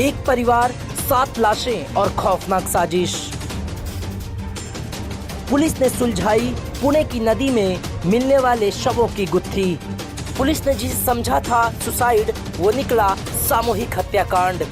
एक परिवार, 7 लाशें और खौफनाक साजिश। पुलिस ने सुलझाई पुणे की नदी में मिलने वाले शवों की गुत्थी। पुलिस ने जिसे समझा था सुसाइड, वो निकला सामूहिक हत्याकांड।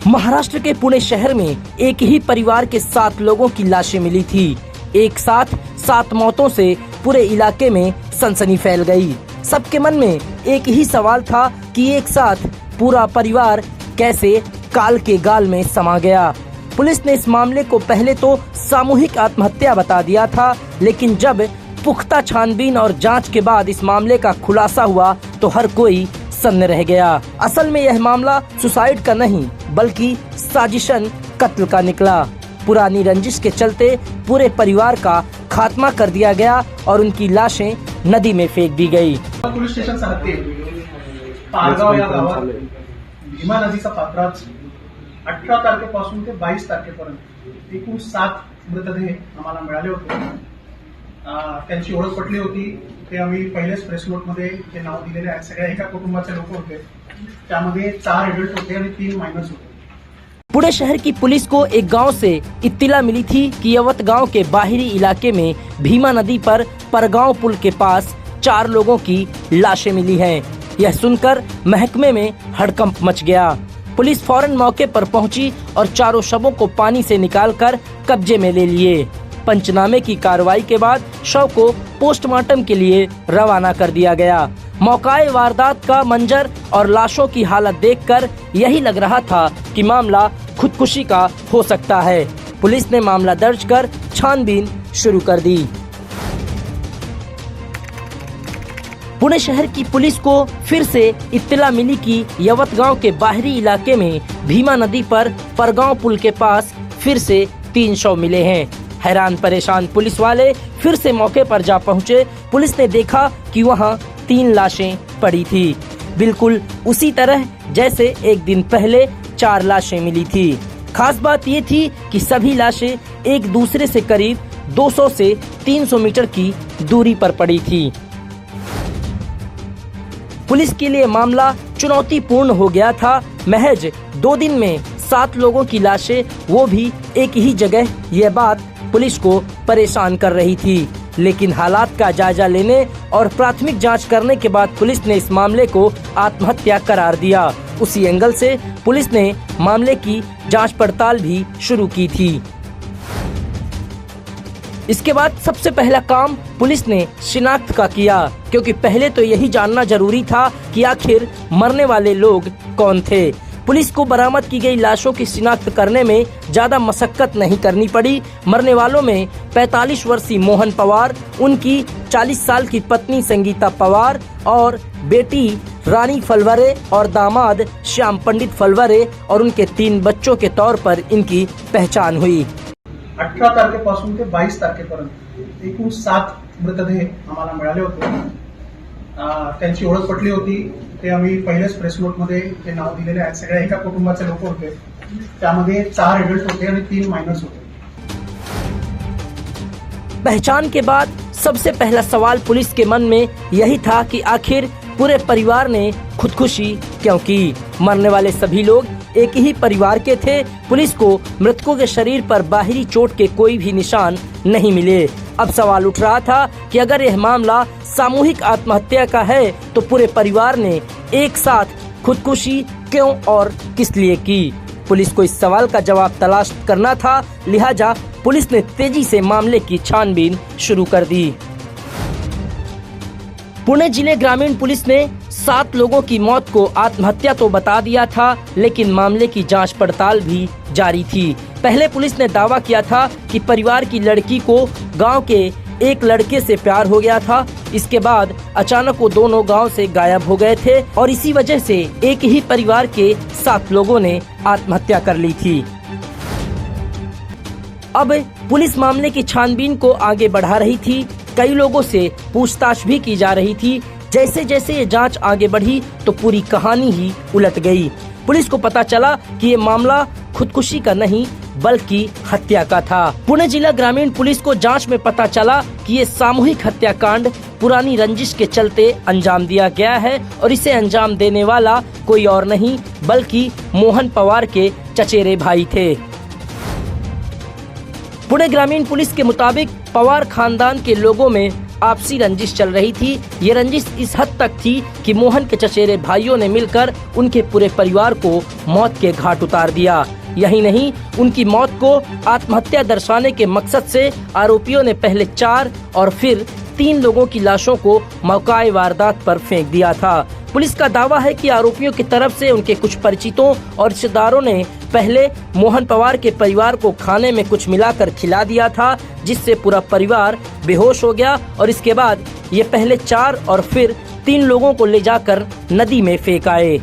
महाराष्ट्र के पुणे शहर में एक ही परिवार के 7 लोगों की लाशें मिली थी। एक साथ 7 मौतों से पूरे इलाके में सनसनी फैल गई। सबके मन में एक ही सवाल था कि एक साथ पूरा परिवार कैसे काल के गाल में समा गया। पुलिस ने इस मामले को पहले तो सामूहिक आत्महत्या बता दिया था, लेकिन जब पुख्ता छानबीन और जांच के बाद इस मामले का खुलासा हुआ तो हर कोई सन्न रह गया। असल में यह मामला सुसाइड का नहीं बल्कि साजिशन कत्ल का निकला। पुरानी रंजिश के चलते पूरे परिवार का खात्मा कर दिया गया और उनकी लाशें नदी में फेंक दी गई। पोलीस स्टेशन हद्दीत पारगाव या गावात भीमा नदीचा पात्रात 18 तारखेपासून ते 22 तारखेपर्यंत एकूण 7 मृतदेह आम्हाला मिळाले होते। त्यांची ओळख पटली होती ते आम्ही पहिलेच प्रेस नोटमध्ये ते नाव दिलेले आहेत। सगळ्या एका कुटुंबाचे लोक होते, त्यामध्ये 4 एडल्ट होते आणि 3 माइनर्स होते। पुणे शहर की पुलिस को एक गांव से इत्तिला मिली थी कि यवत गांव के बाहरी इलाके में भीमा नदी पर परगांव पुल के पास 4 लोगों की लाशें मिली हैं। यह सुनकर महकमे में हड़कंप मच गया। पुलिस फौरन मौके पर पहुंची और चारों शवों को पानी से निकालकर कब्जे में ले लिए। पंचनामे की कार्रवाई के बाद शव को पोस्टमार्टम के लिए रवाना कर दिया गया। मौकाए वारदात का मंजर और लाशों की हालत देखकर यही लग रहा था कि मामला खुदकुशी का हो सकता है। पुलिस ने मामला दर्ज कर छानबीन शुरू कर दी। पुणे शहर की पुलिस को फिर से इत्तला मिली कि यवत गांव के बाहरी इलाके में भीमा नदी पर परगांव पुल के पास फिर से 3 शव मिले हैं। हैरान परेशान पुलिस वाले फिर से मौके पर जा पहुंचे। पुलिस ने देखा कि वहां 3 लाशें पड़ी थी, बिल्कुल उसी तरह जैसे एक दिन पहले 4 लाशें मिली थी। खास बात ये थी कि सभी लाशें एक दूसरे से करीब 200 से 300 मीटर की दूरी पर पड़ी थी। पुलिस के लिए मामला चुनौतीपूर्ण हो गया था। महज 2 दिन में 7 लोगों की लाशें, वो भी एक ही जगह। यह बात पुलिस को परेशान कर रही थी, लेकिन हालात का जायजा लेने और प्राथमिक जांच करने के बाद पुलिस ने इस मामले को आत्महत्या करार दिया। उसी एंगल से पुलिस ने मामले की जांच पड़ताल भी शुरू की थी। इसके बाद सबसे पहला काम पुलिस ने शिनाख्त का किया, क्योंकि पहले तो यही जानना जरूरी था कि आखिर मरने वाले लोग कौन थे। पुलिस को बरामद की गई लाशों की शिनाख्त करने में ज्यादा मशक्कत नहीं करनी पड़ी। मरने वालों में 45 वर्षीय मोहन पवार, उनकी 40 साल की पत्नी संगीता पवार और बेटी रानी फलवरे और दामाद श्याम पंडित फलवरे और उनके 3 बच्चों के तौर पर इनकी पहचान हुई। 18 तारखेपासून ते 22 तारखेपर्यंत एकूण 7 मृतदेह आम्हाला मिळाले होते। त्यांची ओळख पटली होती ते आम्ही पहिलेच प्रेस नोटमध्ये ते नाव दिलेले आहेत। सगळ्या एका कुटुंबाचे लोक होते, त्यामध्ये 4 एडल्ट होते आणि 3 माइनर्स होते। पहचान के बाद सबसे पहला सवाल पुलिस के मन में यही था कि आखिर पूरे परिवार ने खुदकुशी क्यों की। मरने वाले सभी लोग एक ही परिवार के थे। पुलिस को मृतकों के शरीर पर बाहरी चोट के कोई भी निशान नहीं मिले। अब सवाल उठ रहा था कि अगर यह मामला सामूहिक आत्महत्या का है तो पूरे परिवार ने एक साथ खुदकुशी क्यों और किस लिए की। पुलिस को इस सवाल का जवाब तलाश करना था, लिहाजा पुलिस ने तेजी से मामले की छानबीन शुरू कर दी। पुणे जिले ग्रामीण पुलिस ने 7 लोगों की मौत को आत्महत्या तो बता दिया था, लेकिन मामले की जांच पड़ताल भी जारी थी। पहले पुलिस ने दावा किया था कि परिवार की लड़की को गांव के एक लड़के से प्यार हो गया था। इसके बाद अचानक वो दोनों गांव से गायब हो गए थे और इसी वजह से एक ही परिवार के 7 लोगों ने आत्महत्या कर ली थी। अब पुलिस मामले की छानबीन को आगे बढ़ा रही थी। कई लोगों से पूछताछ भी की जा रही थी। जैसे जैसे ये जांच आगे बढ़ी तो पूरी कहानी ही उलट गई। पुलिस को पता चला कि ये मामला खुदकुशी का नहीं बल्कि हत्या का था। पुणे जिला ग्रामीण पुलिस को जांच में पता चला कि ये सामूहिक हत्याकांड पुरानी रंजिश के चलते अंजाम दिया गया है और इसे अंजाम देने वाला कोई और नहीं बल्कि मोहन पवार के चचेरे भाई थे। पुणे ग्रामीण पुलिस के मुताबिक पवार खानदान के लोगों में आपसी रंजिश चल रही थी। ये रंजिश इस हद तक थी कि मोहन के चचेरे भाइयों ने मिलकर उनके पूरे परिवार को मौत के घाट उतार दिया। यही नहीं, उनकी मौत को आत्महत्या दर्शाने के मकसद से आरोपियों ने पहले 4 और फिर 3 लोगों की लाशों को मौकाए वारदात पर फेंक दिया था। पुलिस का दावा है कि आरोपियों की तरफ से उनके कुछ परिचितों और रिश्तेदारों ने पहले मोहन पवार के परिवार को खाने में कुछ मिलाकर खिला दिया था, जिससे पूरा परिवार बेहोश हो गया और इसके बाद ये पहले 4 और फिर 3 लोगों को ले जाकर नदी में फेंक आए।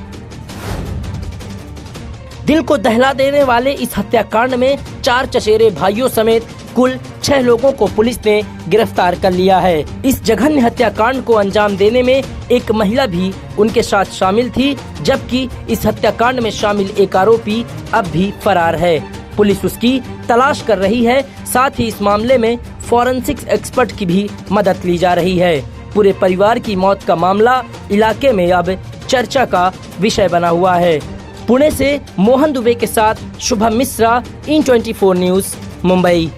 दिल को दहला देने वाले इस हत्याकांड में 4 चचेरे भाइयों समेत कुल 6 लोगों को पुलिस ने गिरफ्तार कर लिया है। इस जघन्य हत्याकांड को अंजाम देने में एक महिला भी उनके साथ शामिल थी, जबकि इस हत्याकांड में शामिल एक आरोपी अब भी फरार है। पुलिस उसकी तलाश कर रही है। साथ ही इस मामले में फॉरेंसिक एक्सपर्ट की भी मदद ली जा रही है। पूरे परिवार की मौत का मामला इलाके में अब चर्चा का विषय बना हुआ है। पुणे से मोहन दुबे के साथ शुभम मिश्रा, IN24 न्यूज, मुंबई।